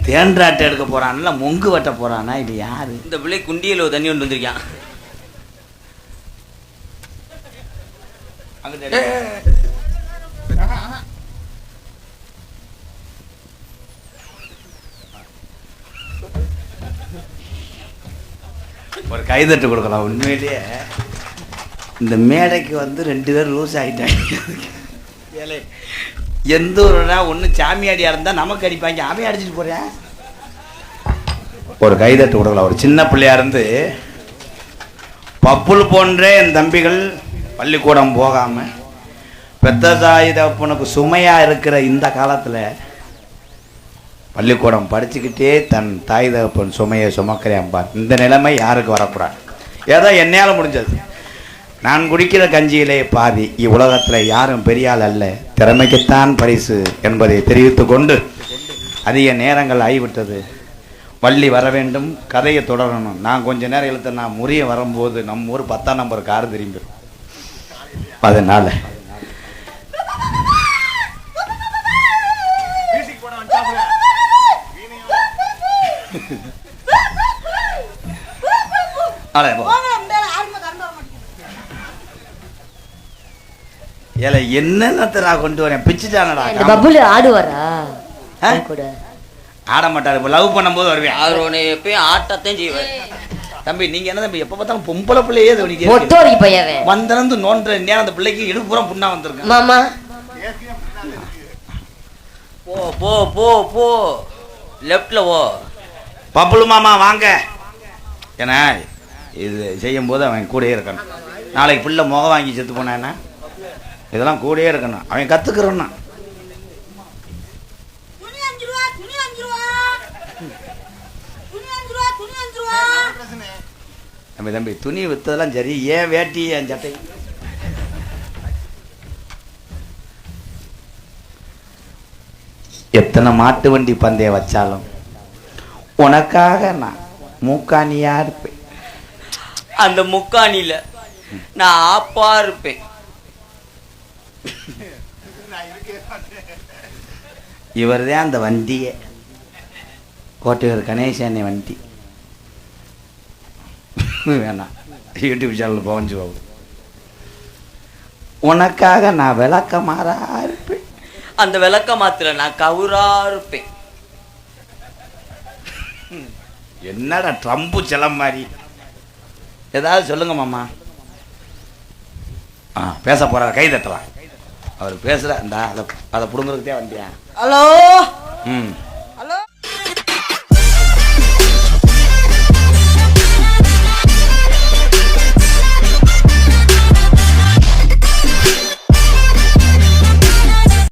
தேன்றாட்டை எடுக்க போறான்ல, மொங்கு வெட்ட போறானா? இது யாரு? இந்த பிள்ளை குண்டியில் தண்ணி கொண்டு வந்திருக்கான். ஒரு கைதட்டு கொடுக்கலாம். உண்மையிலேயே இந்த மேடைக்கு வந்து 2 பேர் லூஸ் ஆகிட்டாங்க. எந்த ஊருனா ஒன்று சாமியாடியா இருந்தால் நமக்கு அடிப்பாங்க, அவன் அடிச்சுட்டு போகிறேன். ஒரு கைதட்டு கொடுக்கலாம். ஒரு சின்ன பிள்ளையா இருந்து பப்புல் போன்ற என் தம்பிகள் பள்ளிக்கூடம் போகாமல் பெத்த தாய் தகப்பனுக்கு சுமையாக இருக்கிற இந்த காலத்தில் பள்ளிக்கூடம் படிச்சுக்கிட்டே தன் தாய் தகப்பன் சுமையை சுமக்கிறேன் பார். இந்த நிலைமை யாருக்கு வரக்கூடாது. ஏதோ என்னால் முடிஞ்சது. நான் குடிக்கிற கஞ்சியிலே பாதி. இவ்வுலகத்தில் யாரும் பெரியாள் அல்ல, திறமைக்குத்தான் பரிசு என்பதை தெரிவித்து கொண்டு அதிக நேரங்கள் ஆகிவிட்டது. வள்ளி வர வேண்டும், கதையை தொடரணும். நான் கொஞ்ச நேரம் இழுத்த நான் முறிய வரும்போது நம்ம ஊர் 10ஆம் நம்பர் கார் திரும்பிடும். அதனால என்னென்னத்தை நான் கொண்டு வரேன்? பிச்சுட்டானடா. பப்புல ஆடுவாரா? ஆட மாட்டாரு. லவ் பண்ணும்போது வருவேன். அவர் உன்னை எப்பயும் ஆட்டத்தையும் செய்வார். தம்பி நீங்க என்ன தம்பி எப்ப பார்த்தாலும் பொம்பளை பிள்ளையே வந்திருந்து நோன்ற நேரம் அந்த பிள்ளைக்கு இடுப்புறம் புண்ணா வந்திருக்கு. மாமா போ போ போ போ லெஃப்ட்ல போ. பப்புளு மாமா வாங்க. ஏன்னா இது செய்யும் போது அவன் கூடயே இருக்கணும். நாளைக்கு பிள்ளை முகம் வாங்கி செத்து போனான்னா இதெல்லாம் கூடயே இருக்கணும். அவன் கத்துக்கிறோன்னா தம்பி தம்பி துணி வித்ததெல்லாம் சரி, ஏன் வேட்டி என் சட்டை? எத்தனை மாட்டு வண்டி பந்தயம் வச்சாலும் உனக்காக நான் மூக்கானியா இருப்பேன். அந்த முக்காணியில நான் ஆப்பா இருப்பேன். இவர் தான் அந்த வண்டியே, கோட்டையூர் கணேசன் வண்டி. வேணாம், யூடியூப் சேனல் பவஞ்சு பாபு. உனக்காக நான் விளக்க மாறா இருப்பேன். அந்த விளக்க மாத்திர நான் கவுரா இருப்பேன். என்னடா ட்ரம்பு செல்லம் மாதிரி ஏதாவது சொல்லுங்க மாமா. பேச போறாரு, கை தட்டலாம். அவர் பேசுற அதை புடுங்குறதுக்கே வந்தியா? ஹலோ